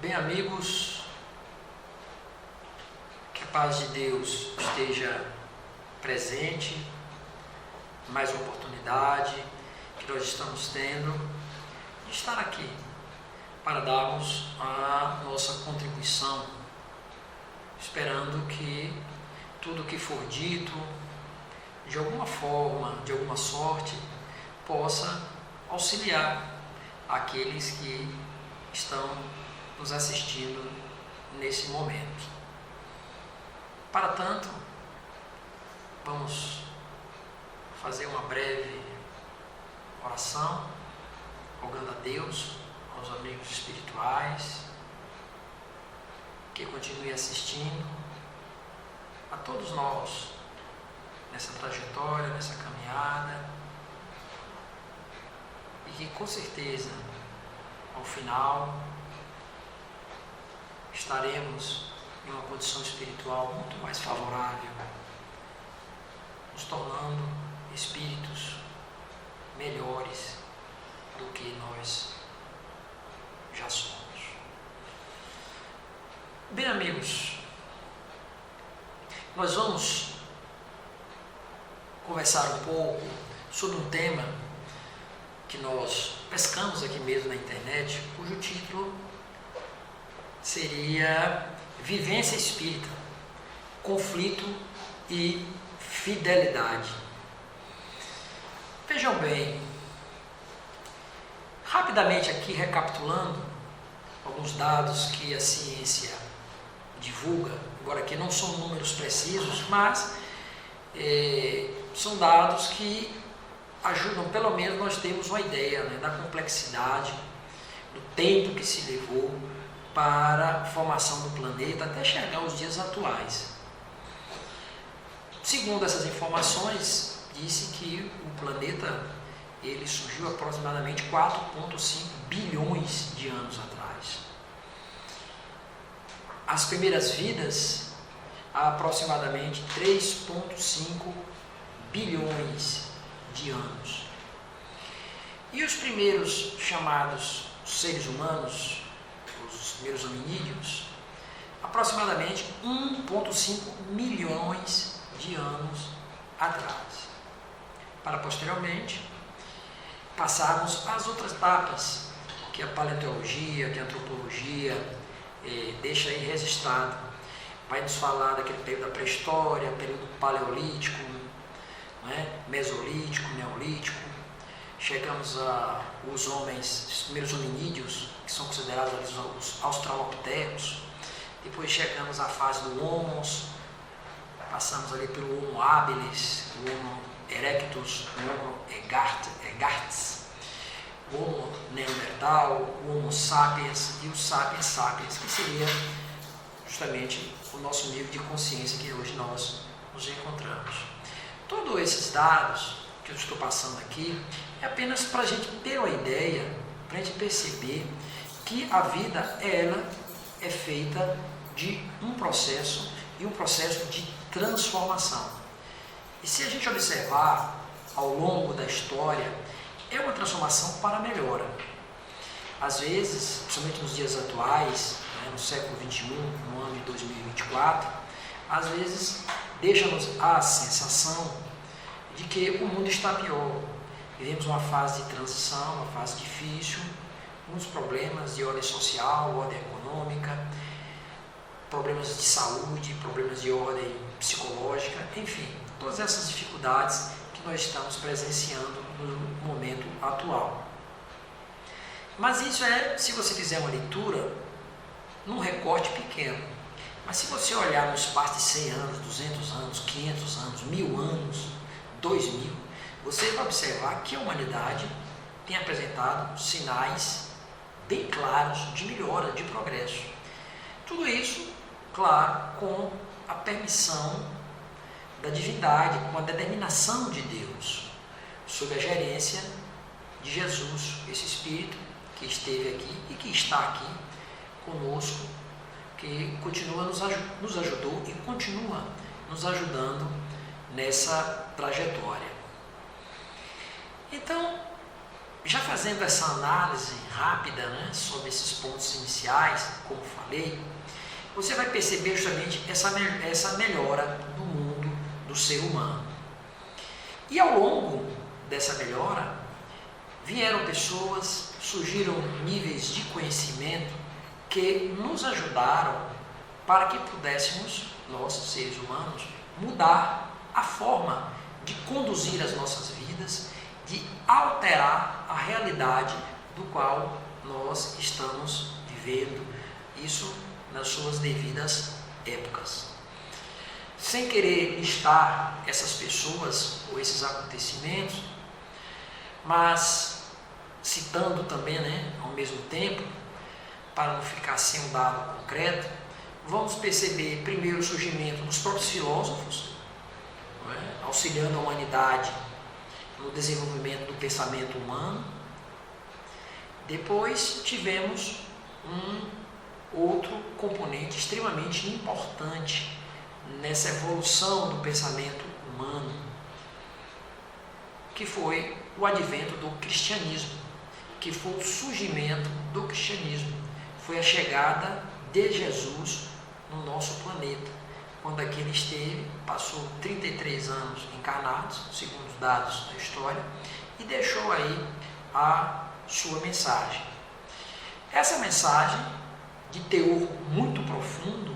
Bem, amigos, que a paz de Deus esteja presente, mais uma oportunidade que nós estamos tendo de estar aqui para darmos a nossa contribuição, esperando que tudo que for dito, de alguma forma, de alguma sorte, possa auxiliar aqueles que estão nos assistindo nesse momento. Para tanto, vamos fazer uma breve oração, rogando a Deus, aos amigos espirituais, que continuem assistindo, a todos nós, nessa trajetória, nessa caminhada, e que com certeza, ao final, estaremos em uma condição espiritual muito mais favorável, nos tornando espíritos melhores do que nós já somos. Bem, amigos, nós vamos conversar um pouco sobre um tema que nós pescamos aqui mesmo na internet, cujo título seria Vivência Espírita, Conflito e Fidelidade. Vejam bem, rapidamente aqui recapitulando alguns dados que a ciência divulga, agora aqui não são números precisos, mas são dados que ajudam, pelo menos nós temos uma ideia, né, da complexidade, do tempo que se levou para a formação do planeta até chegar aos dias atuais. Segundo essas informações, disse que o planeta ele surgiu aproximadamente 4,5 bilhões de anos atrás. As primeiras vidas, há aproximadamente 3,5 bilhões de anos. E os primeiros chamados seres humanos, os primeiros hominídeos, aproximadamente 1,5 milhões de anos atrás. Para posteriormente passarmos às outras etapas que a paleontologia, que a antropologia deixa aí registrado. Vai nos falar daquele período da pré-história, período paleolítico, né, mesolítico, neolítico. Chegamos aos homens, os primeiros hominídeos, que são considerados os australopithecus. Depois chegamos à fase do Homo, passamos ali pelo Homo habilis, o Homo erectus, o Homo erectus, o Homo neandertal, o Homo sapiens e o sapiens sapiens, que seria justamente o nosso nível de consciência que hoje nós nos encontramos. Todos esses dados que eu estou passando aqui é apenas para a gente ter uma ideia, para a gente perceber que a vida ela é feita de um processo e um processo de transformação. E se a gente observar ao longo da história, é uma transformação para a melhora. Às vezes, principalmente nos dias atuais, né, no século XXI, no ano de 2024, às vezes deixa-nos a sensação de que o mundo está pior. Vivemos uma fase de transição, uma fase difícil, muitos problemas de ordem social, ordem econômica, problemas de saúde, problemas de ordem psicológica, enfim, todas essas dificuldades que nós estamos presenciando no momento atual. Mas isso se você fizer uma leitura, num recorte pequeno. Mas se você olhar no espaço de 100 anos, 200 anos, 500 anos, 1000 anos, 2000, você vai observar que a humanidade tem apresentado sinais bem claros de melhora, de progresso. Tudo isso, claro, com a permissão da divindade, com a determinação de Deus, sob a gerência de Jesus, esse Espírito que esteve aqui e que está aqui conosco, que continua nos ajudou e continua nos ajudando nessa trajetória. Então, Já fazendo essa análise rápida, né, sobre esses pontos iniciais, como falei, você vai perceber justamente essa melhora do mundo do ser humano. E ao longo dessa melhora, vieram pessoas, surgiram níveis de conhecimento que nos ajudaram para que pudéssemos, nós, seres humanos, mudar a forma de conduzir as nossas vidas, de alterar a realidade do qual nós estamos vivendo, isso nas suas devidas épocas. Sem querer listar essas pessoas ou esses acontecimentos, mas citando também, né, ao mesmo tempo, para não ficar sem um dado concreto, vamos perceber primeiro o surgimento dos próprios filósofos, né, auxiliando a humanidade no desenvolvimento do pensamento humano. Depois tivemos um outro componente extremamente importante nessa evolução do pensamento humano, que foi o advento do cristianismo, que foi o surgimento do cristianismo, foi a chegada de Jesus no nosso planeta, quando aqui ele esteve, passou 33 anos encarnados, segundo os dados da história, e deixou aí a sua mensagem. Essa mensagem, de teor muito profundo,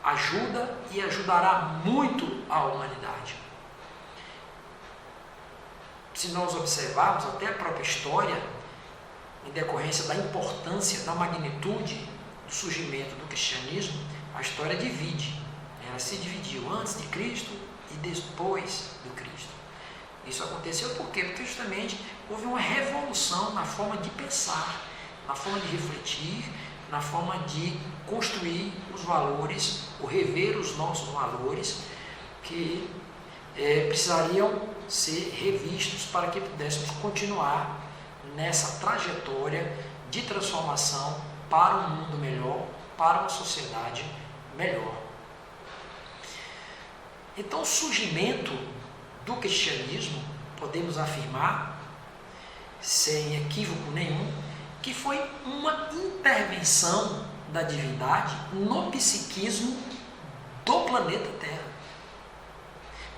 ajuda e ajudará muito a humanidade. Se nós observarmos até a própria história, em decorrência da importância, da magnitude do surgimento do cristianismo, a história divide. Ela se dividiu antes de Cristo e depois do Cristo. Isso aconteceu por quê? Porque justamente houve uma revolução na forma de pensar, na forma de refletir, na forma de construir os valores, ou rever os nossos valores, que precisariam ser revistos para que pudéssemos continuar nessa trajetória de transformação para um mundo melhor, para uma sociedade melhor. Então, o surgimento do cristianismo, podemos afirmar, sem equívoco nenhum, que foi uma intervenção da divindade no psiquismo do planeta Terra.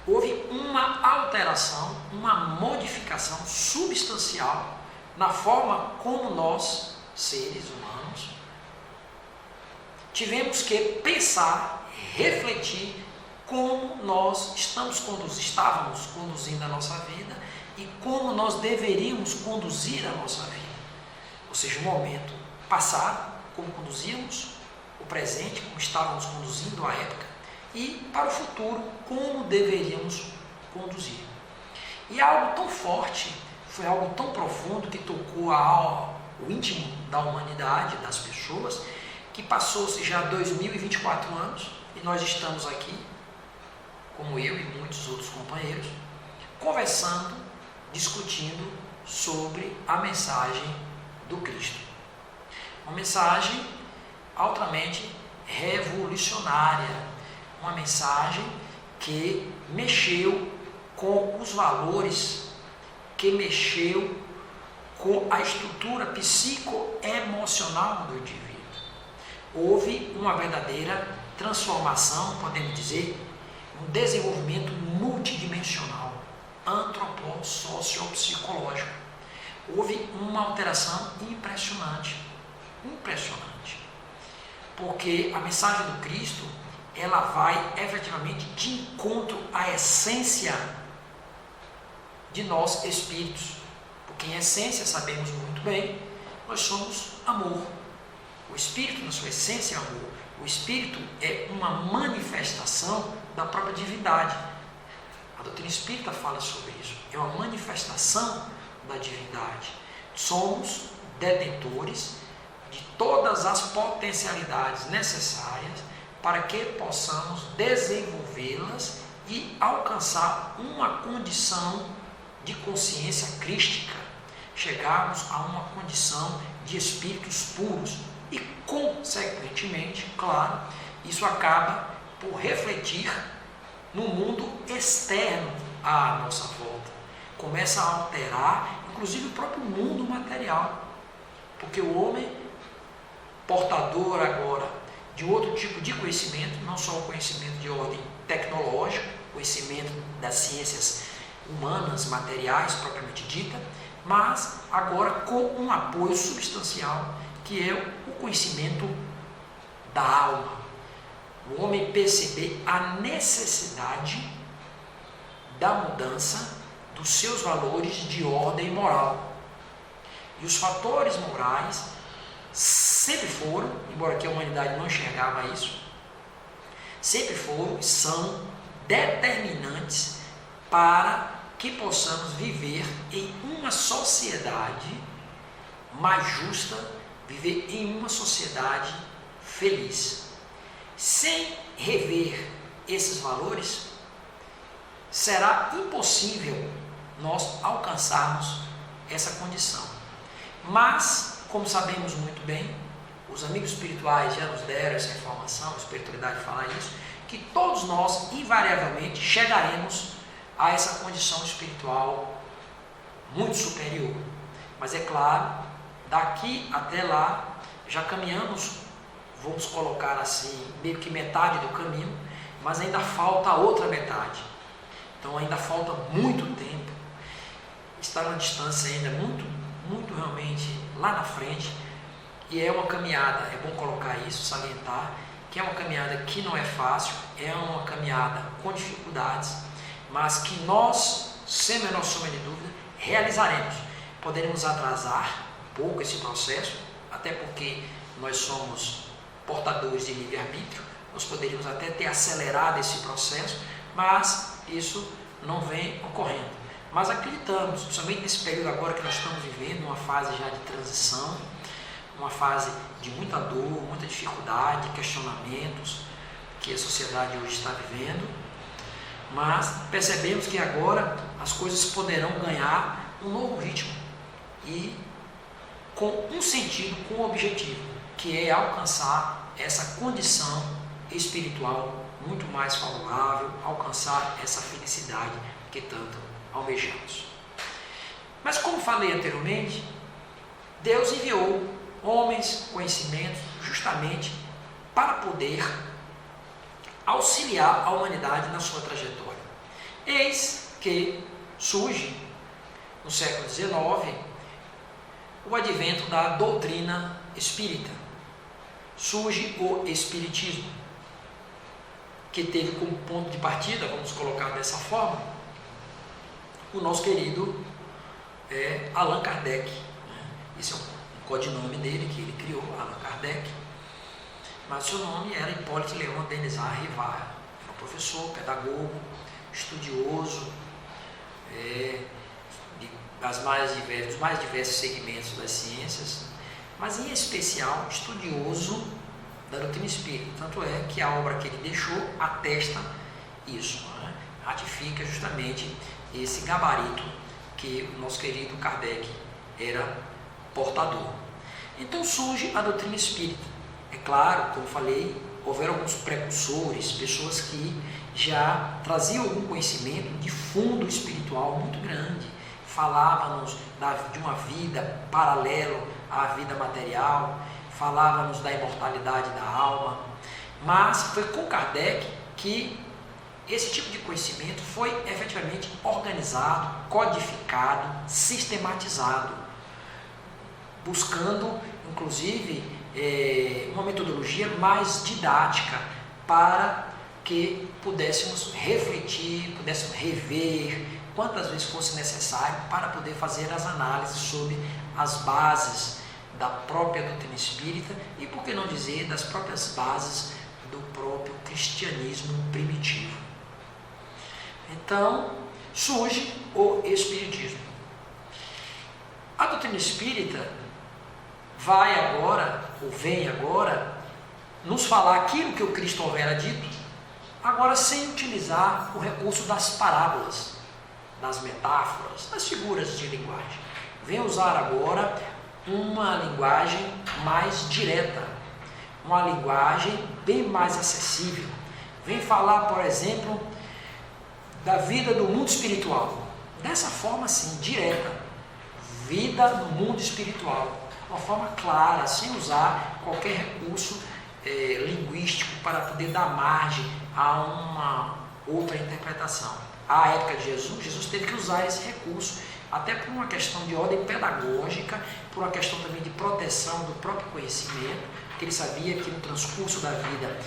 Houve uma alteração, uma modificação substancial na forma como nós, seres humanos, tivemos que pensar, refletir como nós estávamos conduzindo a nossa vida e como nós deveríamos conduzir a nossa vida. Ou seja, o momento passado, como conduzíamos, o presente, como estávamos conduzindo a época, e para o futuro, como deveríamos conduzir. E algo tão forte, foi algo tão profundo que tocou o íntimo da humanidade, das pessoas, que passou-se já 2024 anos, e nós estamos aqui, como eu e muitos outros companheiros, conversando, discutindo sobre a mensagem do Cristo. Uma mensagem altamente revolucionária, uma mensagem que mexeu com os valores, que mexeu com a estrutura psicoemocional do indivíduo. Houve uma verdadeira transformação, podemos dizer, um desenvolvimento multidimensional, antropossociopsicológico. Houve uma alteração impressionante, porque a mensagem do Cristo, ela vai efetivamente de encontro à essência de nós espíritos, porque em essência sabemos muito bem, nós somos amor. O espírito na sua essência é amor. O espírito é uma manifestação da própria divindade. A doutrina espírita fala sobre isso. É uma manifestação da divindade. Somos detentores de todas as potencialidades necessárias para que possamos desenvolvê-las e alcançar uma condição de consciência crística, chegarmos a uma condição de espíritos puros e, consequentemente, claro, isso acaba por refletir no mundo externo à nossa volta. começa a alterar, inclusive o próprio mundo material. Porque o homem, portador agora de outro tipo de conhecimento, não só o conhecimento de ordem tecnológica, conhecimento das ciências humanas, materiais, propriamente dita, mas agora com um apoio substancial, que é o conhecimento da alma. O homem perceber a necessidade da mudança dos seus valores de ordem moral. E os fatores morais sempre foram, embora que a humanidade não enxergava isso, sempre foram e são determinantes para que possamos viver em uma sociedade mais justa, viver em uma sociedade feliz. Sem rever esses valores, será impossível nós alcançarmos essa condição. Mas, como sabemos muito bem, os amigos espirituais já nos deram essa informação, a espiritualidade fala isso, que todos nós invariavelmente chegaremos a essa condição espiritual muito superior. Mas é claro, daqui até lá, já caminhamos, vamos colocar assim, meio que metade do caminho, mas ainda falta a outra metade. Então ainda falta muito tempo, está uma distância ainda muito realmente lá na frente, e é uma caminhada, é bom colocar isso, salientar, que é uma caminhada que não é fácil, é uma caminhada com dificuldades, mas que nós, sem a menor sombra de dúvida, realizaremos. Poderemos atrasar um pouco esse processo, até porque nós somos portadores de livre-arbítrio, nós poderíamos até ter acelerado esse processo, mas isso não vem ocorrendo. Mas acreditamos, principalmente nesse período agora que nós estamos vivendo, uma fase já de transição, uma fase de muita dor, muita dificuldade, questionamentos que a sociedade hoje está vivendo, mas percebemos que agora as coisas poderão ganhar um novo ritmo e com um sentido, com um objetivo, que é alcançar essa condição espiritual muito mais favorável, alcançar essa felicidade que tanto almejamos. Mas como falei anteriormente, Deus enviou homens, conhecimentos, justamente para poder auxiliar a humanidade na sua trajetória. Eis que surge, no século XIX, o advento da doutrina espírita. Surge o Espiritismo, que teve como ponto de partida, vamos colocar dessa forma, o nosso querido Allan Kardec. Esse é o codinome dele, que ele criou, Allan Kardec, mas seu nome era Hipólito Leon Denis Rivar. Era um professor, pedagogo, estudioso, dos mais diversos segmentos das ciências, mas em especial estudioso da doutrina espírita. Tanto é que a obra que ele deixou atesta isso, né? Ratifica justamente esse gabarito que o nosso querido Kardec era portador. Então surge a doutrina espírita. É claro, como falei, houveram alguns precursores, pessoas que já traziam algum conhecimento de fundo espiritual muito grande, falavam-nos de uma vida paralela à vida material, falava-nos da imortalidade da alma, mas foi com Kardec que esse tipo de conhecimento foi efetivamente organizado, codificado, sistematizado, buscando inclusive uma metodologia mais didática para que pudéssemos refletir, pudéssemos rever quantas vezes fosse necessário para poder fazer as análises sobre as bases da própria doutrina espírita e, por que não dizer, das próprias bases do próprio cristianismo primitivo. Então, surge o Espiritismo. A doutrina espírita vem agora, nos falar aquilo que o Cristo houvera dito, agora sem utilizar o recurso das parábolas, das metáforas, das figuras de linguagem. Vem usar agora uma linguagem mais direta, uma linguagem bem mais acessível. Vem falar, por exemplo, da vida do mundo espiritual. dessa forma assim, direta, vida no mundo espiritual, uma forma clara, sem usar qualquer recurso linguístico para poder dar margem a uma outra interpretação. À época de Jesus teve que usar esse recurso, até por uma questão de ordem pedagógica, por uma questão também de proteção do próprio conhecimento, que ele sabia que no transcurso da vida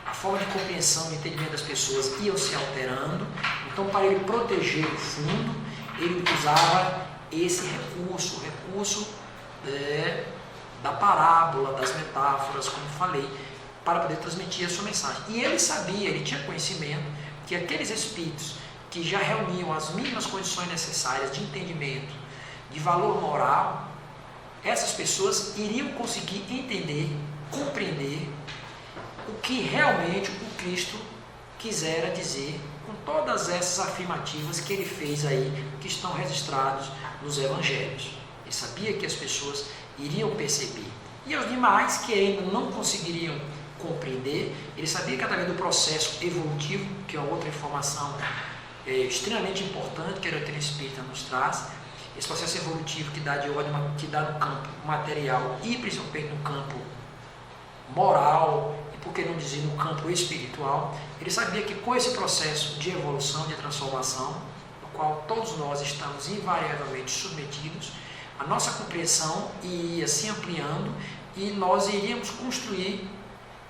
a forma de compreensão e entendimento das pessoas iam se alterando. Então, para ele proteger o fundo, ele usava esse recurso, o recurso da parábola, das metáforas, como falei, para poder transmitir a sua mensagem. E ele sabia, ele tinha conhecimento que aqueles espíritos que já reuniam as mínimas condições necessárias de entendimento, de valor moral, essas pessoas iriam conseguir entender, compreender o que realmente o Cristo quisera dizer com todas essas afirmativas que ele fez aí, que estão registrados nos evangelhos. Ele sabia que as pessoas iriam perceber. E os demais que ainda não conseguiriam compreender, ele sabia que através do processo evolutivo, que é outra informação extremamente importante que a doutrina espírita nos traz, esse processo evolutivo que dá de ordem, que dá no campo material e principalmente no campo moral, e por que não dizer no campo espiritual, ele sabia que com esse processo de evolução, de transformação, no qual todos nós estamos invariavelmente submetidos, a nossa compreensão ia se ampliando e nós iríamos construir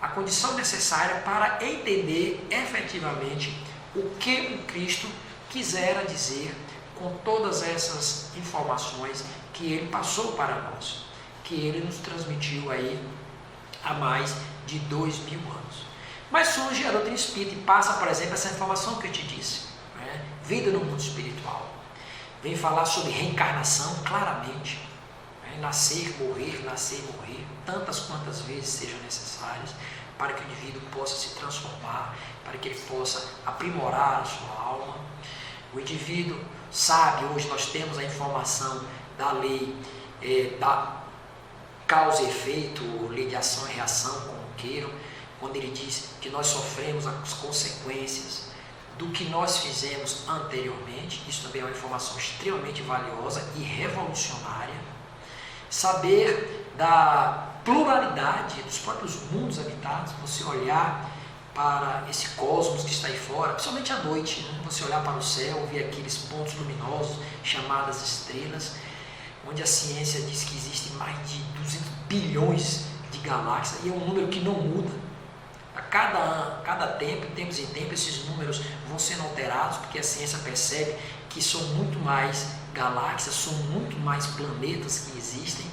a condição necessária para entender efetivamente o que o Cristo quisera dizer com todas essas informações que ele passou para nós, que ele nos transmitiu aí há mais de 2000 anos. Mas surge a doutrina espírita e passa, por exemplo, essa informação que eu te disse, né? Vida no mundo espiritual. Vem falar sobre reencarnação claramente, né? Nascer, morrer, tantas quantas vezes sejam necessárias, para que o indivíduo possa se transformar, para que ele possa aprimorar a sua alma. O indivíduo sabe, hoje nós temos a informação da lei da causa e efeito, lei de ação e reação, como queiram, quando ele diz que nós sofremos as consequências do que nós fizemos anteriormente. Isso também é uma informação extremamente valiosa e revolucionária. Saber da pluralidade dos próprios mundos habitados, você olhar para esse cosmos que está aí fora, principalmente à noite, né? Você olhar para o céu, ver aqueles pontos luminosos chamadas estrelas, onde a ciência diz que existem mais de 200 bilhões de galáxias, e é um número que não muda. A cada tempo, tempos em tempos, esses números vão sendo alterados, porque a ciência percebe que são muito mais galáxias, são muito mais planetas que existem.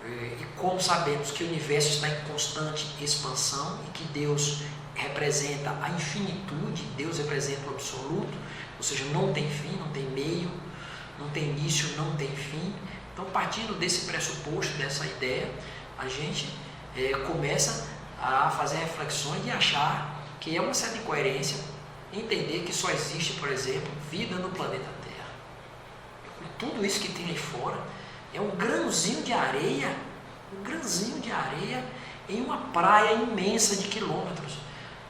E como sabemos que o universo está em constante expansão e que Deus representa a infinitude, Deus representa o absoluto, ou seja, não tem fim, não tem meio, não tem início, não tem fim. Então, partindo desse pressuposto, dessa ideia, a gente começa a fazer reflexões e achar que é uma certa incoerência entender que só existe, por exemplo, vida no planeta Terra. Tudo isso que tem aí fora é um grãozinho de areia em uma praia imensa de quilômetros.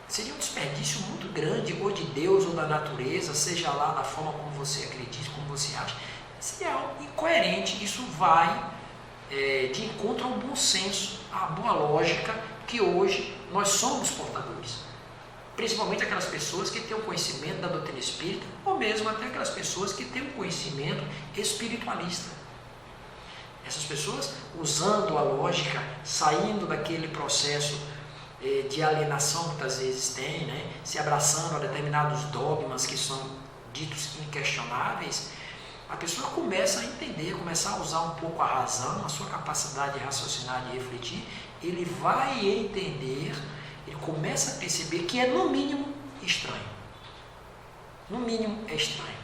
Seria um desperdício muito grande, ou de Deus ou da natureza, seja lá da forma como você acredita, como você acha. Seria algo incoerente. Isso vai de encontro ao bom senso, à boa lógica que hoje nós somos portadores. Principalmente aquelas pessoas que têm o conhecimento da doutrina espírita, ou mesmo até aquelas pessoas que têm o conhecimento espiritualista. Essas pessoas, usando a lógica, saindo daquele processo de alienação que muitas vezes tem, né? Se abraçando a determinados dogmas que são ditos inquestionáveis, a pessoa começa a entender, começa a usar um pouco a razão, a sua capacidade de raciocinar, de refletir. Ele vai entender, ele começa a perceber que é no mínimo estranho. No mínimo é estranho.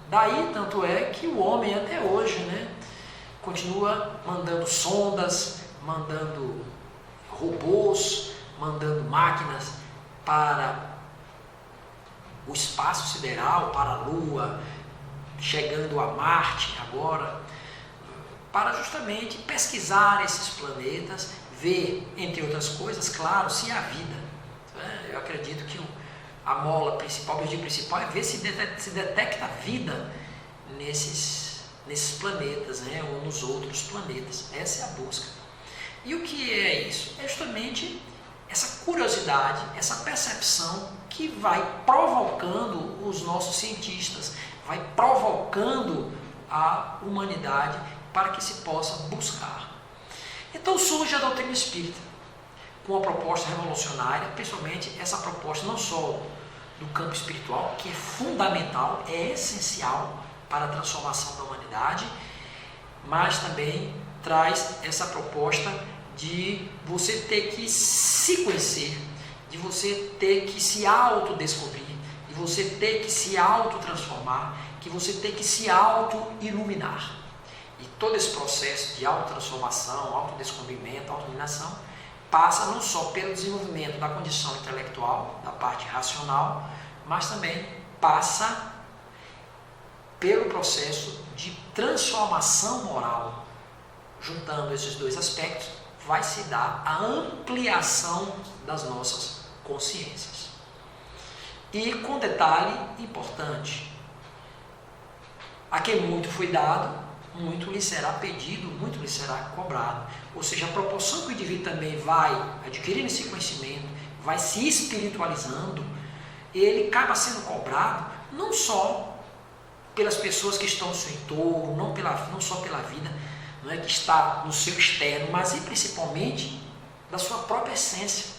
Daí, tanto é que o homem até hoje, né, continua mandando sondas, mandando robôs, mandando máquinas para o espaço sideral, para a Lua, chegando a Marte agora, para justamente pesquisar esses planetas, ver, entre outras coisas, claro, se há vida. Eu acredito que a mola principal, o objetivo principal é ver se detecta vida nesses planetas, né, ou nos outros planetas. Essa é a busca. E o que é isso? É justamente essa curiosidade, essa percepção que vai provocando os nossos cientistas, vai provocando a humanidade para que se possa buscar. Então surge a doutrina espírita, com uma proposta revolucionária, principalmente essa proposta não só do campo espiritual, que é fundamental, é essencial para a transformação da humanidade, mas também traz essa proposta de você ter que se conhecer, de você ter que se autodescobrir, de você ter que se autotransformar, que você ter que se auto-iluminar. E todo esse processo de autotransformação, autodescobrimento, autoiluminação, passa não só pelo desenvolvimento da condição intelectual, da parte racional, mas também passa pelo processo de transformação moral. Juntando esses dois aspectos, vai se dar a ampliação das nossas consciências. E com detalhe importante, a quem muito foi dado, muito lhe será pedido, muito lhe será cobrado. Ou seja, a proporção que o indivíduo também vai adquirindo esse conhecimento, vai se espiritualizando, ele acaba sendo cobrado não só pelas pessoas que estão no seu entorno, não só pela vida, não é, que está no seu externo, mas e principalmente da sua própria essência.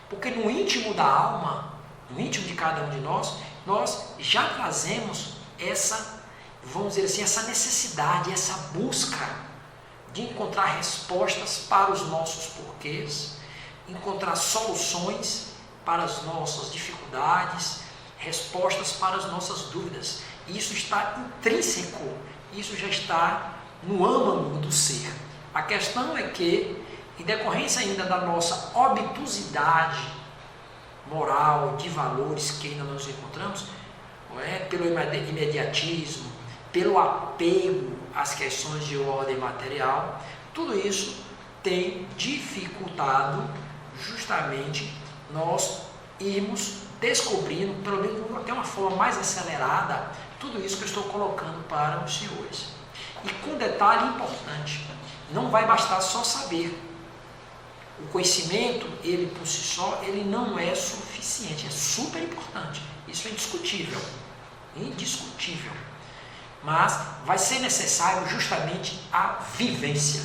Porque no íntimo da alma, no íntimo de cada um de nós já trazemos essa, vamos dizer assim, essa necessidade, essa busca de encontrar respostas para os nossos porquês, encontrar soluções para as nossas dificuldades, respostas para as nossas dúvidas. Isso está intrínseco, isso já está no âmago do ser. A questão é que, em decorrência ainda da nossa obtusidade moral, de valores que ainda nos encontramos, não é? Pelo imediatismo, pelo apego às questões de ordem material, tudo isso tem dificultado justamente nós irmos descobrindo, pelo menos até uma forma mais acelerada, tudo isso que eu estou colocando para os senhores. E com detalhe importante, não vai bastar só saber. O conhecimento, ele por si só, ele não é suficiente, é super importante. Isso é indiscutível, indiscutível. Mas vai ser necessário justamente a vivência.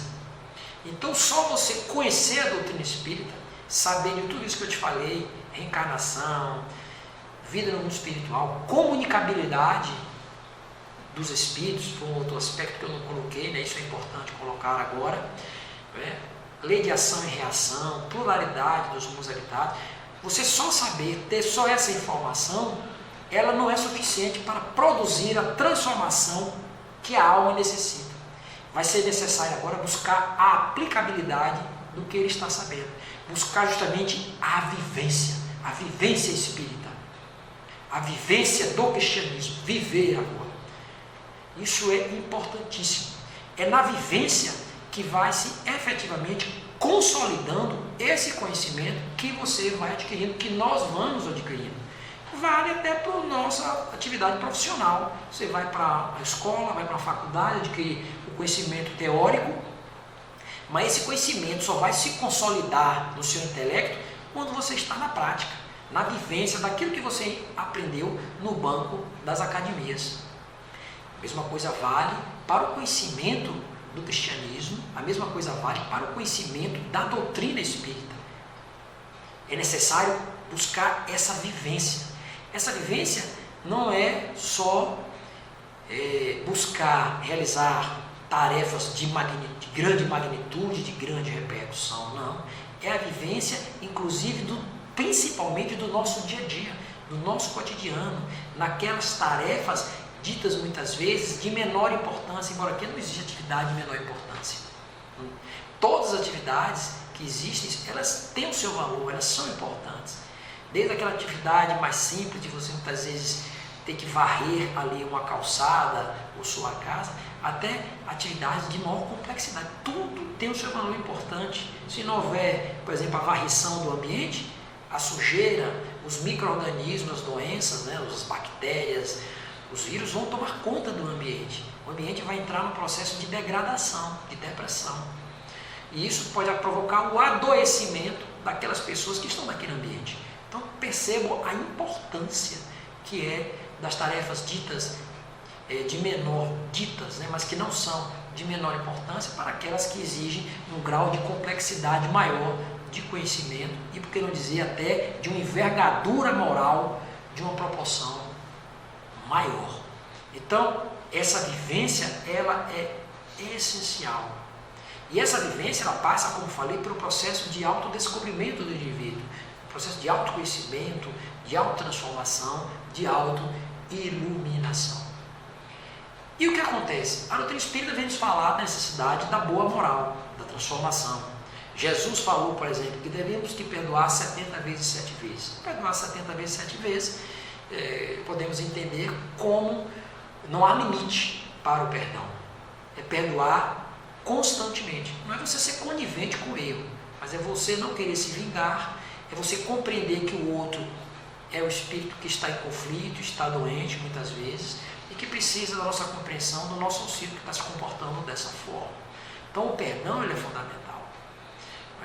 Então só você conhecer a doutrina espírita, saber de tudo isso que eu te falei, reencarnação, vida no mundo espiritual, comunicabilidade dos espíritos, foi um outro aspecto que eu não coloquei, né? Isso é importante colocar agora, né? Lei de ação e reação, pluralidade dos mundos habitados. Você só saber, ter só essa informação, ela não é suficiente para produzir a transformação que a alma necessita. Vai ser necessário agora buscar a aplicabilidade do que ele está sabendo, buscar justamente a vivência espírita, a vivência do cristianismo, viver agora. Isso é importantíssimo. É na vivência que vai se efetivamente consolidando esse conhecimento que você vai adquirindo, que nós vamos adquirindo. Vale até para a nossa atividade profissional. Você vai para a escola, vai para a faculdade, adquirir o conhecimento teórico, mas esse conhecimento só vai se consolidar no seu intelecto quando você está na prática, na vivência daquilo que você aprendeu no banco das academias. A mesma coisa vale para o conhecimento do cristianismo, a mesma coisa vale para o conhecimento da doutrina espírita. É necessário buscar essa vivência. Essa vivência não é só buscar realizar tarefas de grande magnitude, de grande repercussão, não. É a vivência, inclusive, principalmente do nosso dia a dia, do nosso cotidiano, naquelas tarefas ditas muitas vezes de menor importância, embora aqui não existe atividade de menor importância. Todas as atividades que existem, elas têm o seu valor, elas são importantes. Desde aquela atividade mais simples de você muitas vezes ter que varrer ali uma calçada ou sua casa, até atividades de maior complexidade. Tudo tem o seu valor importante. Se não houver, por exemplo, a varrição do ambiente, a sujeira, os micro-organismos, as doenças, né, as bactérias, os vírus vão tomar conta do ambiente. O ambiente vai entrar num processo de degradação, de depressão. E isso pode provocar o adoecimento daquelas pessoas que estão naquele ambiente. Então percebam a importância que é das tarefas ditas de menor, né, mas que não são de menor importância para aquelas que exigem um grau de complexidade maior de conhecimento e, por que não dizer, até de uma envergadura moral de uma proporção maior. Então, essa vivência, ela é essencial. E essa vivência, ela passa, como falei, pelo processo de autodescobrimento do indivíduo, processo de autoconhecimento, de autotransformação, de autoiluminação. E o que acontece? A doutrina espírita vem nos falar da necessidade da boa moral, da transformação. Jesus falou, por exemplo, que devemos que perdoar 70 vezes 7 vezes. Perdoar 70 vezes 7 vezes, podemos entender como não há limite para o perdão. É perdoar constantemente. Não é você ser conivente com o erro, mas é você não querer se vingar, é você compreender que o outro é o espírito que está em conflito, está doente muitas vezes, e que precisa da nossa compreensão, do nosso auxílio, que está se comportando dessa forma. Então o perdão, ele é fundamental.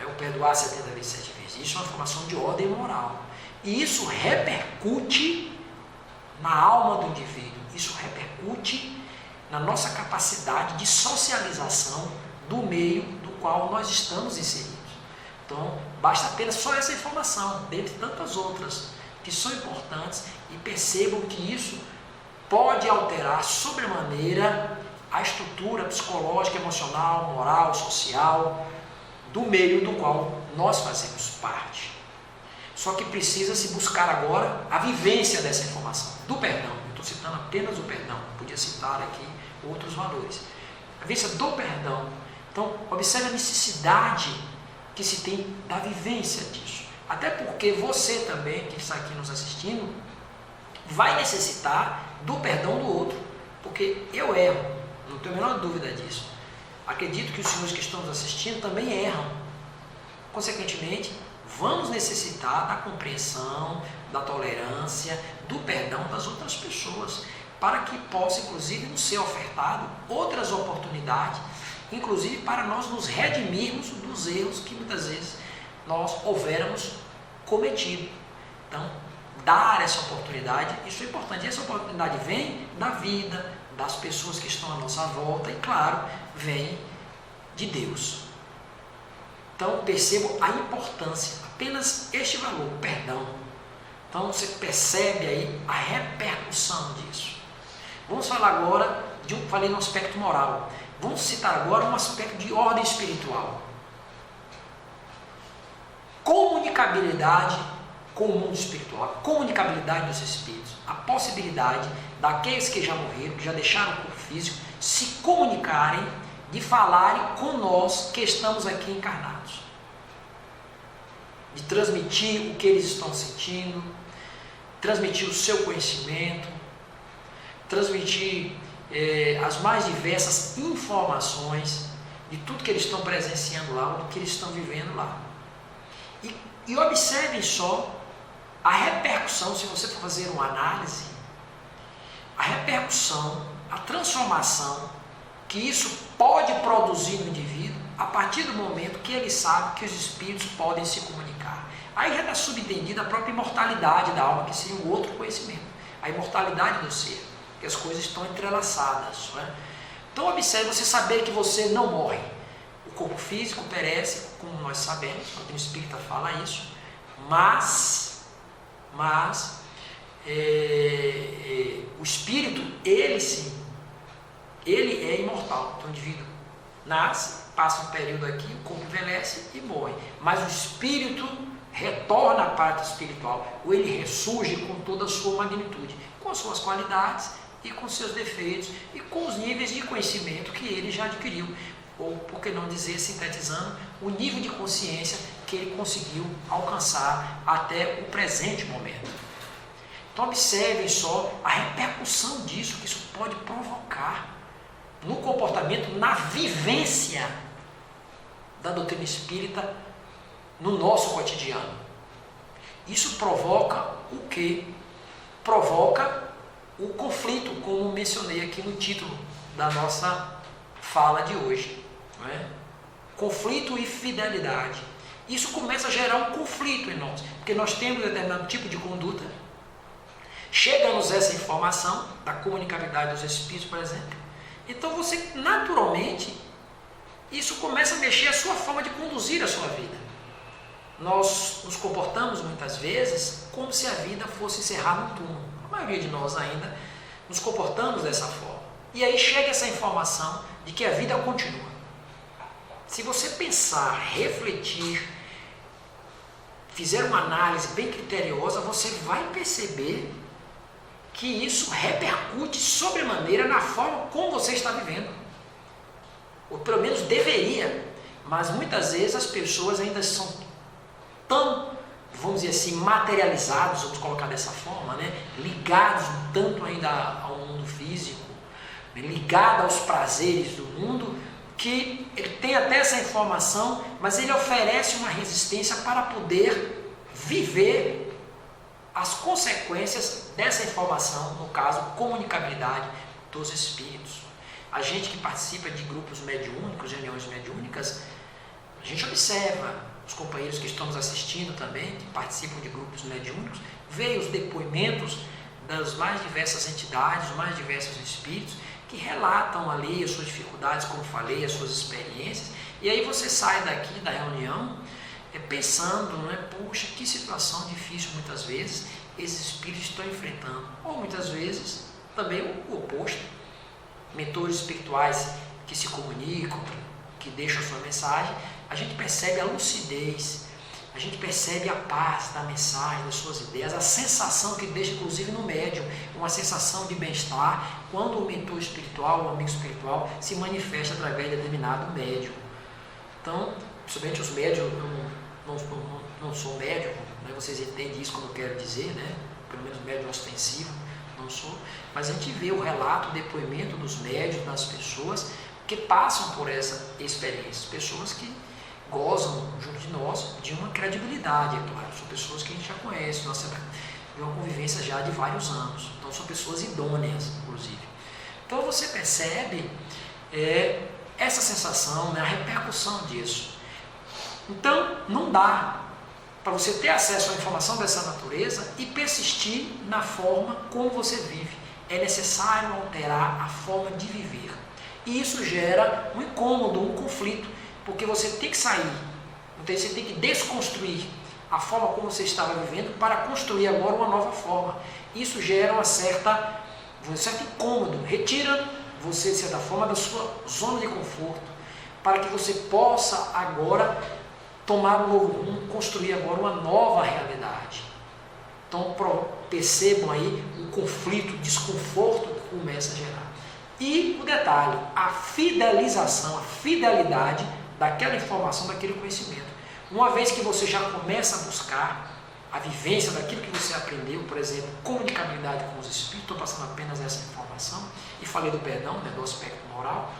É o perdoar 70 vezes 7 vezes. Isso é uma formação de ordem moral. E isso repercute na alma do indivíduo. Isso repercute na nossa capacidade de socialização do meio do qual nós estamos inseridos. Então, basta apenas só essa informação, dentre tantas outras, que são importantes, e percebam que isso pode alterar sobremaneira a estrutura psicológica, emocional, moral, social, do meio do qual nós fazemos parte. Só que precisa se buscar agora a vivência dessa informação, do perdão. Estou citando apenas o perdão, podia citar aqui outros valores. A vivência do perdão. Então, observe a necessidade que se tem da vivência disso. Até porque você também, que está aqui nos assistindo, vai necessitar do perdão do outro. Porque eu erro, não tenho a menor dúvida disso. Acredito que os senhores que estão nos assistindo também erram. Consequentemente, vamos necessitar da compreensão, da tolerância, do perdão das outras pessoas, para que possa, inclusive, nos ser ofertado outras oportunidades, inclusive para nós nos redimirmos dos erros que muitas vezes nós houvermos cometido. Então, dar essa oportunidade, isso é importante. E essa oportunidade vem da vida, das pessoas que estão à nossa volta e, claro, vem de Deus. Então, percebam a importância, apenas este valor, perdão. Então, você percebe aí a repercussão disso. Vamos falar agora, falei no aspecto moral, vamos citar agora um aspecto de ordem espiritual. Comunicabilidade com o mundo espiritual, a comunicabilidade dos espíritos, a possibilidade daqueles que já morreram, que já deixaram o corpo físico, se comunicarem, de falarem com nós que estamos aqui encarnados, de transmitir o que eles estão sentindo, transmitir o seu conhecimento, transmitir as mais diversas informações de tudo que eles estão presenciando lá, do que eles estão vivendo lá. E observem só a repercussão, se você for fazer uma análise, a repercussão, a transformação que isso pode produzir no indivíduo a partir do momento que ele sabe que os espíritos podem se comunicar. Aí já está subentendida a própria imortalidade da alma, que seria um outro conhecimento, a imortalidade do ser, que as coisas estão entrelaçadas. Não é? Então observe, você saber que você não morre. O corpo físico perece, como nós sabemos, quando o espírita fala isso, mas o espírito, ele sim, ele é imortal. Então o indivíduo nasce, passa um período aqui, o corpo envelhece e morre. Mas o espírito retorna à parte espiritual, ou ele ressurge com toda a sua magnitude, com as suas qualidades e com seus defeitos e com os níveis de conhecimento que ele já adquiriu. Ou, por que não dizer, sintetizando, o nível de consciência que ele conseguiu alcançar até o presente momento. Então observem só a repercussão disso, que isso pode provocar no comportamento, na vivência da doutrina espírita no nosso cotidiano. Isso provoca o quê? Provoca o conflito, como mencionei aqui no título da nossa fala de hoje. Não é? Conflito e fidelidade. Isso começa a gerar um conflito em nós, porque nós temos determinado tipo de conduta. Chega-nos essa informação da comunicabilidade dos espíritos, por exemplo. Então você, naturalmente, isso começa a mexer a sua forma de conduzir a sua vida. Nós nos comportamos muitas vezes como se a vida fosse encerrar no túmulo. A maioria de nós ainda nos comportamos dessa forma. E aí chega essa informação de que a vida continua. Se você pensar, refletir, fizer uma análise bem criteriosa, você vai perceber que isso repercute sobremaneira na forma como você está vivendo. Ou pelo menos deveria. Mas muitas vezes as pessoas ainda são tão, vamos dizer assim, materializados, vamos colocar dessa forma, né? Ligados tanto ainda ao mundo físico, ligado aos prazeres do mundo, que ele tem até essa informação, mas ele oferece uma resistência para poder viver as consequências dessa informação, no caso, comunicabilidade dos espíritos. A gente que participa de grupos mediúnicos, reuniões mediúnicas, a gente observa, os companheiros que estamos assistindo também, que participam de grupos mediúnicos, vê os depoimentos das mais diversas entidades, os mais diversos espíritos, que relatam ali as suas dificuldades, como falei, as suas experiências, e aí você sai daqui da reunião pensando, não é? Puxa, que situação difícil muitas vezes esses espíritos estão enfrentando, ou muitas vezes também o oposto, mentores espirituais que se comunicam, que deixam a sua mensagem, a gente percebe a lucidez, a gente percebe a paz da mensagem, das suas ideias, a sensação que deixa inclusive no médium, uma sensação de bem-estar, quando o mentor espiritual, o amigo espiritual, se manifesta através de determinado médium. Então, principalmente os médiums, não sou médium, né? Vocês entendem isso como eu quero dizer, né? Pelo menos médium ostensivo, não sou, mas a gente vê o relato, o depoimento dos médiums, das pessoas que passam por essa experiência, pessoas que gozam junto de nós de uma credibilidade, é claro, são pessoas que a gente já conhece, nossa, de uma convivência já de vários anos, então são pessoas idôneas, inclusive. Então você percebe essa sensação, né, a repercussão disso. Então não dá para você ter acesso à informação dessa natureza e persistir na forma como você vive. É necessário alterar a forma de viver. E isso gera um incômodo, um conflito, porque você tem que sair, então você tem que desconstruir a forma como você estava vivendo para construir agora uma nova forma. Isso gera um certo incômodo, retira você, de certa forma, da sua zona de conforto, para que você possa agora tomar um novo rumo, construir agora uma nova realidade. Então percebam aí o conflito, o desconforto que começa a gerar. E o detalhe, a fidelização, a fidelidade daquela informação, daquele conhecimento. Uma vez que você já começa a buscar a vivência daquilo que você aprendeu, por exemplo, comunicabilidade com os espíritos, estou passando apenas essa informação, e falei do perdão, né, do aspecto moral,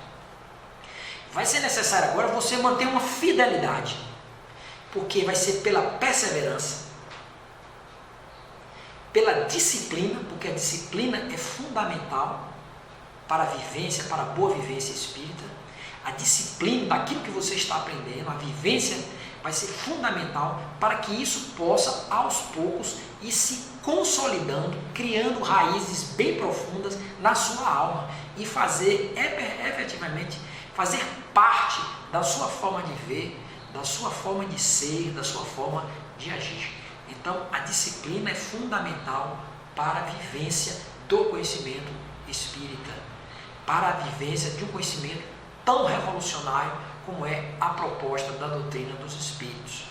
vai ser necessário agora você manter uma fidelidade, porque vai ser pela perseverança, pela disciplina, porque a disciplina é fundamental para a vivência, para a boa vivência espírita. A disciplina daquilo que você está aprendendo, a vivência vai ser fundamental para que isso possa, aos poucos, ir se consolidando, criando raízes bem profundas na sua alma e fazer, efetivamente, fazer parte da sua forma de ver, da sua forma de ser, da sua forma de agir. Então, a disciplina é fundamental para a vivência do conhecimento espírita, para a vivência de um conhecimento tão revolucionário como é a proposta da doutrina dos espíritos.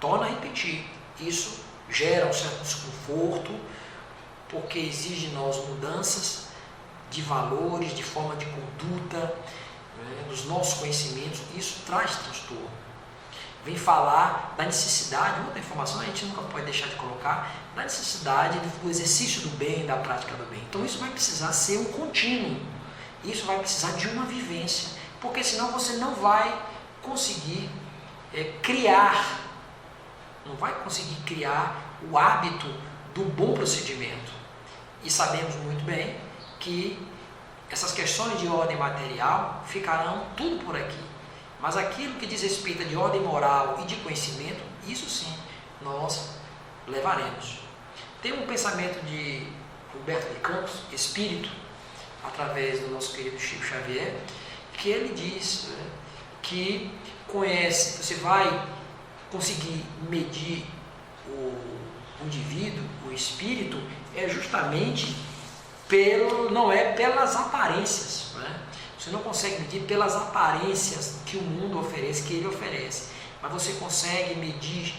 Torno a repetir, isso gera um certo desconforto, porque exige de nós mudanças de valores, de forma de conduta, né, dos nossos conhecimentos, isso traz transtorno. Vem falar da necessidade, outra informação a gente nunca pode deixar de colocar, da necessidade do exercício do bem, da prática do bem. Então isso vai precisar ser um contínuo, isso vai precisar de uma vivência, porque senão você não vai conseguir criar não vai conseguir criar o hábito do bom procedimento. E sabemos muito bem que essas questões de ordem material ficarão tudo por aqui. Mas aquilo que diz respeito de ordem moral e de conhecimento, isso sim, nós levaremos. Tem um pensamento de Humberto de Campos, espírito, através do nosso querido Chico Xavier, que ele diz, né, que você vai conseguir medir o indivíduo, o espírito, é justamente não é pelas aparências, né? Você não consegue medir pelas aparências que o mundo oferece, que ele oferece, mas você consegue medir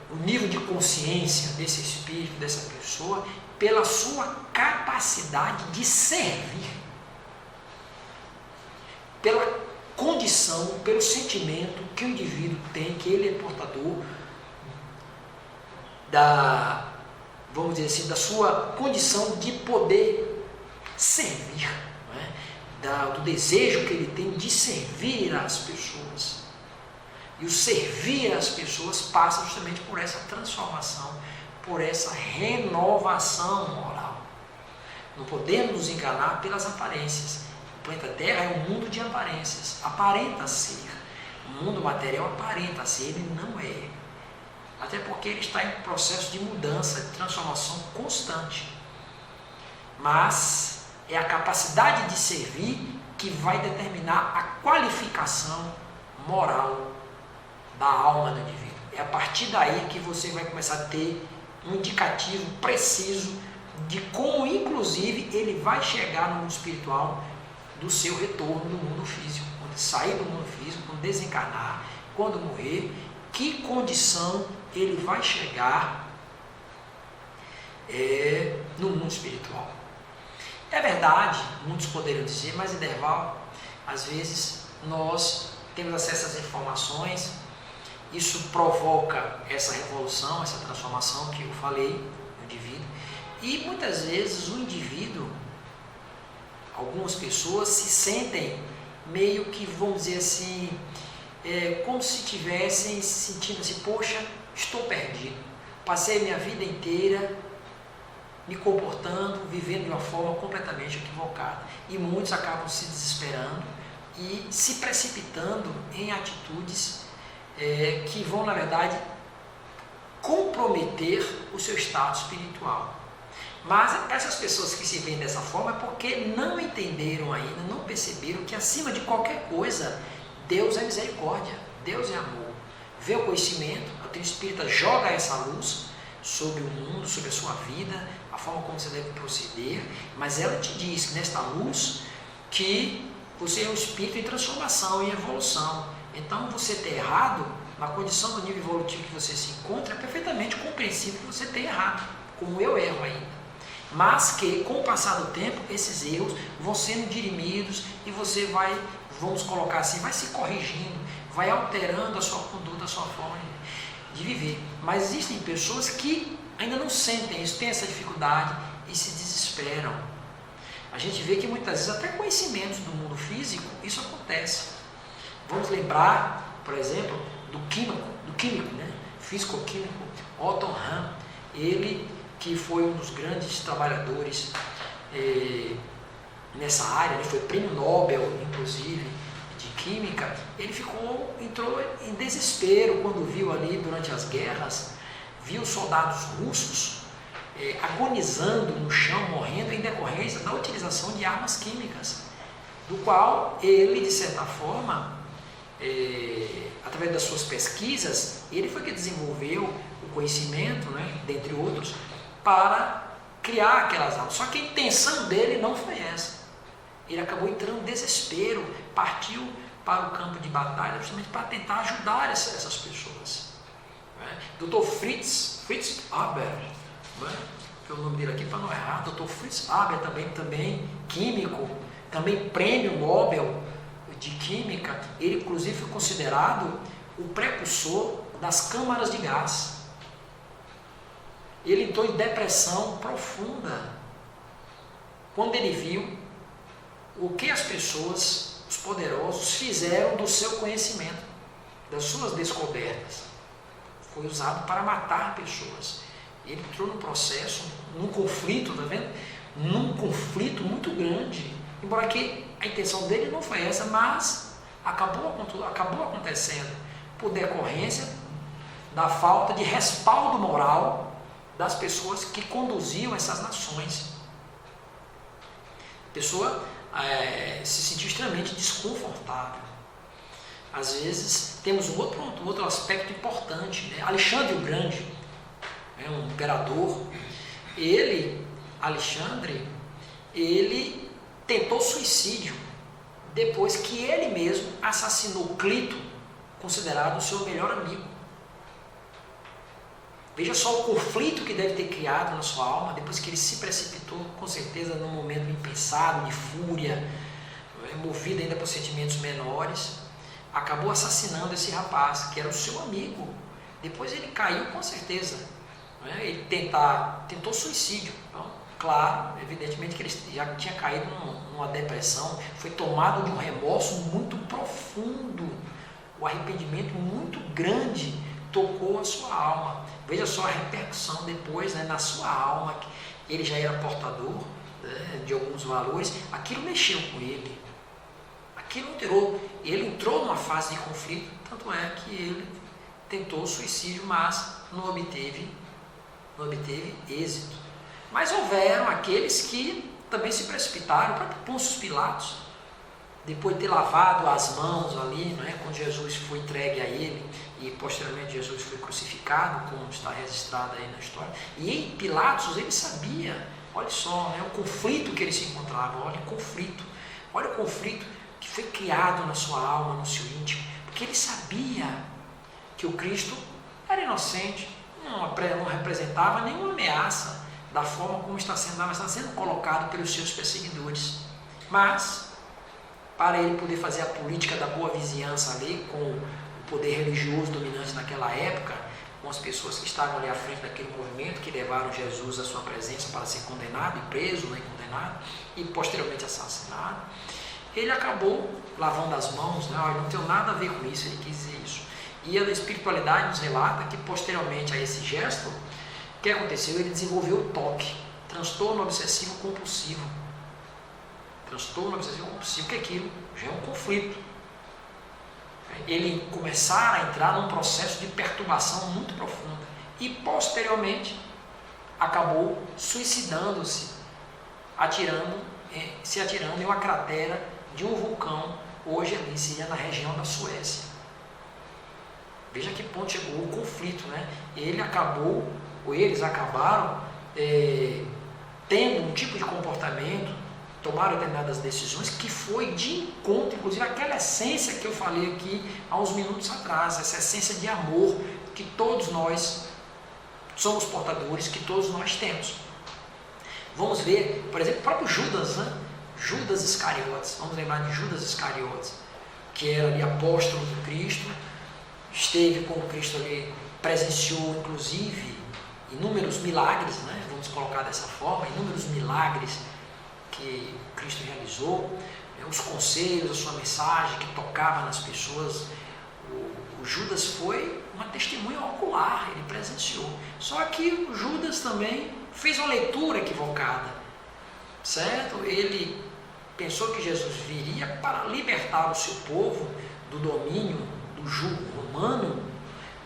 o nível de consciência desse espírito, dessa pessoa, pela sua capacidade de servir, pela condição, pelo sentimento que o indivíduo tem, que ele é portador vamos dizer assim, da sua condição de poder servir, né? Do desejo que ele tem de servir às pessoas. E o servir às pessoas passa justamente por essa transformação, por essa renovação moral. Não podemos nos enganar pelas aparências. O planeta Terra é um mundo de aparências, aparenta ser. O mundo material aparenta ser, ele não é. Até porque ele está em processo de mudança, de transformação constante. Mas é a capacidade de servir que vai determinar a qualificação moral da alma do indivíduo. É a partir daí que você vai começar a ter um indicativo preciso de como, inclusive, ele vai chegar no mundo espiritual do seu retorno no mundo físico. Quando sair do mundo físico, quando desencarnar, quando morrer, que condição ele vai chegar no mundo espiritual. É verdade, muitos poderiam dizer, mas Ederval, às vezes nós temos acesso às informações, isso provoca essa revolução, essa transformação que eu falei no indivíduo, e muitas vezes o indivíduo, algumas pessoas se sentem meio que, vamos dizer assim, como se estivessem se sentindo assim, poxa, estou perdido, passei minha vida inteira me comportando, vivendo de uma forma completamente equivocada. E muitos acabam se desesperando e se precipitando em atitudes que vão, na verdade, comprometer o seu estado espiritual. Mas essas pessoas que se veem dessa forma é porque não entenderam ainda, não perceberam que acima de qualquer coisa, Deus é misericórdia, Deus é amor. Vê o conhecimento, a teu espírita joga essa luz sobre o mundo, sobre a sua vida, a forma como você deve proceder, mas ela te diz que nesta luz que você é um espírito em transformação, em evolução. Então você ter errado, na condição do nível evolutivo que você se encontra, é perfeitamente compreensível que você tenha errado, como eu erro ainda. Mas que com o passar do tempo, esses erros vão sendo dirimidos e você vai, vamos colocar assim, vai se corrigindo, vai alterando a sua conduta, a sua forma de viver. Mas existem pessoas que ainda não sentem isso, têm essa dificuldade e se desesperam. A gente vê que muitas vezes até conhecimentos do mundo físico, isso acontece. Vamos lembrar, por exemplo, do químico, né? Físico-químico Otto Hahn, ele que foi um dos grandes trabalhadores nessa área, ele foi prêmio Nobel, inclusive, de Química. Ele entrou em desespero quando viu ali, durante as guerras, viu soldados russos agonizando no chão, morrendo em decorrência da utilização de armas químicas, do qual ele, de certa forma, através das suas pesquisas, ele foi que desenvolveu o conhecimento, né, dentre outros, para criar aquelas armas. Só que a intenção dele não foi essa. Ele acabou entrando em desespero, partiu para o campo de batalha justamente para tentar ajudar essas pessoas. Dr. Fritz Haber, que é o nome dele aqui para não errar, Dr. Fritz Haber, também químico, também prêmio Nobel de Química, ele inclusive foi considerado o precursor das câmaras de gás. Ele entrou em depressão profunda quando ele viu o que as pessoas, os poderosos, fizeram do seu conhecimento, das suas descobertas. foi usado para matar pessoas. Ele entrou num processo, num conflito, tá vendo? Num conflito muito grande, embora que a intenção dele não foi essa, mas acabou acontecendo por decorrência da falta de respaldo moral das pessoas que conduziam essas nações. A pessoa se sentiu extremamente desconfortável. Às vezes temos um outro aspecto importante, né? Alexandre o Grande, um imperador, Alexandre, ele tentou suicídio depois que ele mesmo assassinou Clito, considerado o seu melhor amigo. Veja só o conflito que deve ter criado na sua alma depois que ele se precipitou, com certeza num momento impensado, de fúria, movido ainda por sentimentos menores, acabou assassinando esse rapaz, que era o seu amigo. Depois ele caiu com certeza, ele tentou suicídio. Então, claro, evidentemente que ele já tinha caído numa depressão, foi tomado de um remorso muito profundo, o arrependimento muito grande tocou a sua alma. Veja só a repercussão depois, né, na sua alma. Ele já era portador, né, de alguns valores, aquilo mexeu com ele, aquilo alterou. Ele entrou numa fase de conflito, tanto é que ele tentou suicídio, mas não obteve êxito. Mas houveram aqueles que também se precipitaram. O próprio Pôncio Pilatos, depois de ter lavado as mãos ali, não é, quando Jesus foi entregue a ele, e posteriormente Jesus foi crucificado, como está registrado aí na história, e em Pilatos ele sabia, olha só, né, o conflito que ele se encontrava, olha o conflito que foi criado na sua alma, no seu íntimo, porque ele sabia que o Cristo era inocente, não representava nenhuma ameaça da forma como está sendo colocado pelos seus perseguidores. Mas, para ele poder fazer a política da boa vizinhança ali, com o poder religioso dominante naquela época, com as pessoas que estavam ali à frente daquele movimento, que levaram Jesus à sua presença para ser condenado, e preso, né, condenado, e posteriormente assassinado, ele acabou lavando as mãos, né, não tem nada a ver com isso, ele quis dizer isso. E a espiritualidade nos relata que posteriormente a esse gesto, o que aconteceu? Ele desenvolveu o TOC, transtorno obsessivo compulsivo. Transtorno obsessivo compulsivo, que aquilo já é um conflito. Ele começar a entrar num processo de perturbação muito profunda e posteriormente acabou suicidando-se, se atirando em uma cratera de um vulcão, hoje ali seria na região da Suécia. Veja que ponto chegou o conflito, né? Eles acabaram tendo um tipo de comportamento, tomaram determinadas decisões que foi de encontro, inclusive aquela essência que eu falei aqui há uns minutos atrás, essa essência de amor que todos nós somos portadores, que todos nós temos. Vamos ver, por exemplo, o próprio Judas, né? Judas Iscariotes, vamos lembrar de Judas Iscariotes, que era ali apóstolo do Cristo, esteve com o Cristo ali, presenciou inclusive inúmeros milagres, né? Vamos colocar dessa forma, inúmeros milagres que Cristo realizou, os conselhos, a sua mensagem que tocava nas pessoas. O Judas foi uma testemunha ocular, ele presenciou. Só que o Judas também fez uma leitura equivocada, certo? Ele pensou que Jesus viria para libertar o seu povo do domínio do jugo romano,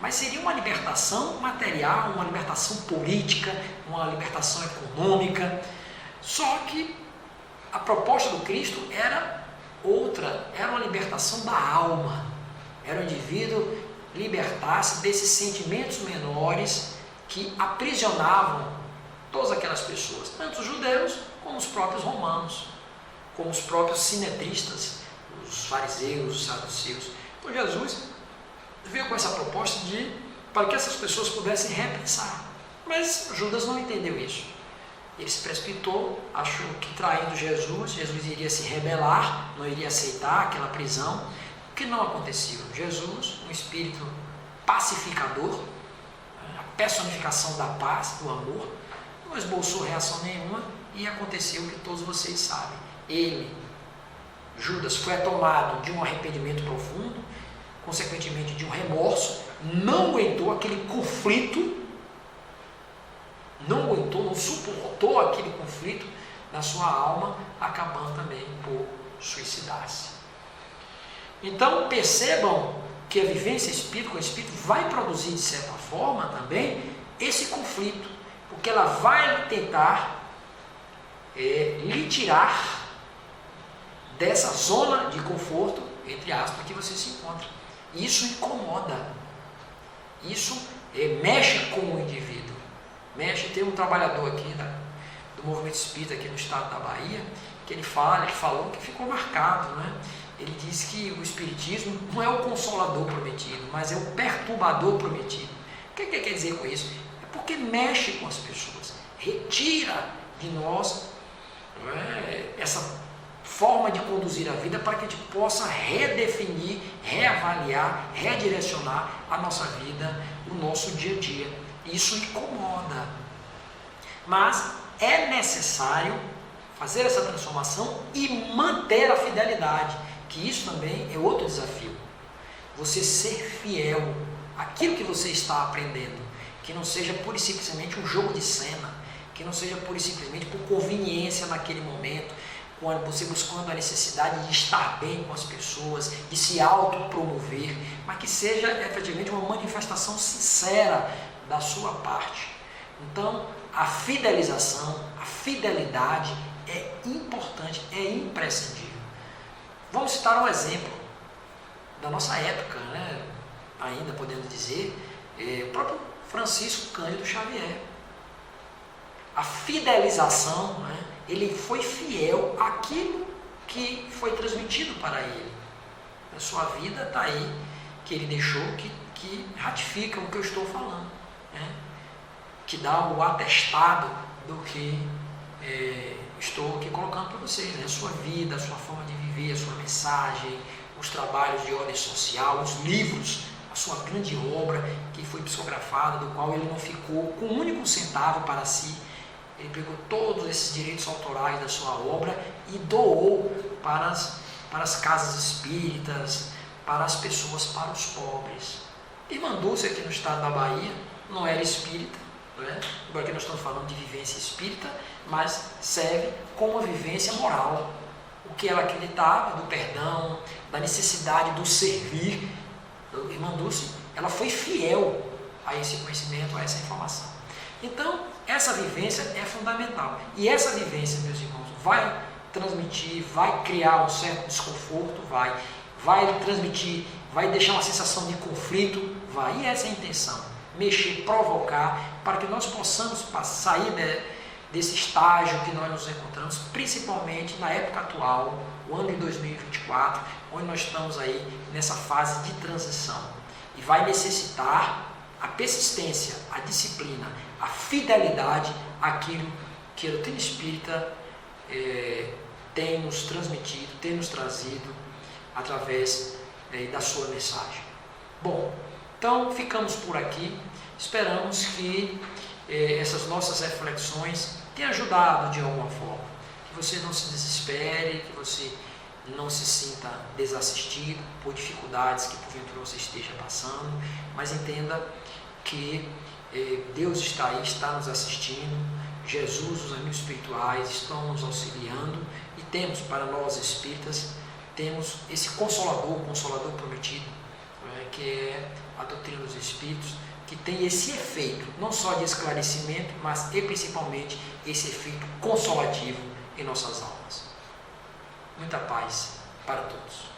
mas seria uma libertação material, uma libertação política, uma libertação econômica. Só que a proposta do Cristo era outra, era uma libertação da alma, era o indivíduo libertar-se desses sentimentos menores que aprisionavam todas aquelas pessoas, tanto os judeus como os próprios romanos, como os próprios sinetristas, os fariseus, os saduceus. Então Jesus veio com essa proposta para que essas pessoas pudessem repensar, mas Judas não entendeu isso. Ele se precipitou, achou que traindo Jesus iria se rebelar, não iria aceitar aquela prisão, o que não aconteceu. Jesus, um espírito pacificador, a personificação da paz, do amor, não esboçou reação nenhuma e aconteceu o que todos vocês sabem. Judas, foi tomado de um arrependimento profundo, consequentemente de um remorso, não aguentou aquele conflito, não suportou aquele conflito na sua alma, acabando também por suicidar-se. Então percebam que a vivência espírita com o espírito vai produzir de certa forma também esse conflito, porque ela vai tentar lhe tirar dessa zona de conforto, entre aspas, que você se encontra. Isso incomoda, isso mexe com o indivíduo. Tem um trabalhador aqui do movimento espírita aqui no estado da Bahia, que ele falou que ficou marcado, né? Ele diz que o espiritismo não é o consolador prometido, mas é o perturbador prometido. O que quer dizer com isso? É porque mexe com as pessoas, retira de nós essa forma de conduzir a vida para que a gente possa redefinir, reavaliar, redirecionar a nossa vida, o nosso dia a dia. Isso incomoda, mas é necessário fazer essa transformação e manter a fidelidade, que isso também é outro desafio. Você ser fiel àquilo que você está aprendendo, que não seja pura e simplesmente um jogo de cena, que não seja pura e simplesmente por conveniência naquele momento, quando você buscando a necessidade de estar bem com as pessoas, de se autopromover, mas que seja efetivamente uma manifestação sincera da sua parte. Então, a fidelização, a fidelidade é importante, é imprescindível. Vamos citar um exemplo da nossa época, né? Ainda podemos dizer, o próprio Francisco Cândido Xavier. A fidelização, né? Ele foi fiel àquilo que foi transmitido para ele. A sua vida está aí, que ele deixou, que ratifica o que eu estou falando, né? Que dá o atestado do que estou aqui colocando para vocês, né? A sua vida, a sua forma de viver, a sua mensagem, os trabalhos de ordem social, os livros, a sua grande obra que foi psicografada, do qual ele não ficou com um único centavo para si. Ele pegou todos esses direitos autorais da sua obra e doou para as casas espíritas, para as pessoas, para os pobres. Irmã Dulce, aqui no estado da Bahia, não era espírita, né? Agora que nós estamos falando de vivência espírita, mas serve como uma vivência moral. O que ela acreditava, do perdão, da necessidade do servir. A irmã Dulce, ela foi fiel a esse conhecimento, a essa informação. Então, essa vivência é fundamental. E essa vivência, meus irmãos, vai transmitir, vai criar um certo desconforto, vai transmitir, vai deixar uma sensação de conflito, vai. E essa é a intenção. Mexer, provocar, para que nós possamos sair desse estágio que nós nos encontramos, principalmente na época atual, o ano de 2024, onde nós estamos aí nessa fase de transição. E vai necessitar a persistência, a disciplina, a fidelidade àquilo que a doutrina espírita tem nos transmitido, tem nos trazido através da sua mensagem. Bom, então ficamos por aqui. Esperamos que essas nossas reflexões tenham ajudado de alguma forma. Que você não se desespere, que você não se sinta desassistido por dificuldades que porventura você esteja passando, mas entenda que Deus está aí, está nos assistindo, Jesus, os amigos espirituais estão nos auxiliando e temos para nós espíritas, temos esse consolador prometido, que é a doutrina dos espíritos, que tem esse efeito, não só de esclarecimento, mas principalmente esse efeito consolativo em nossas almas. Muita paz para todos.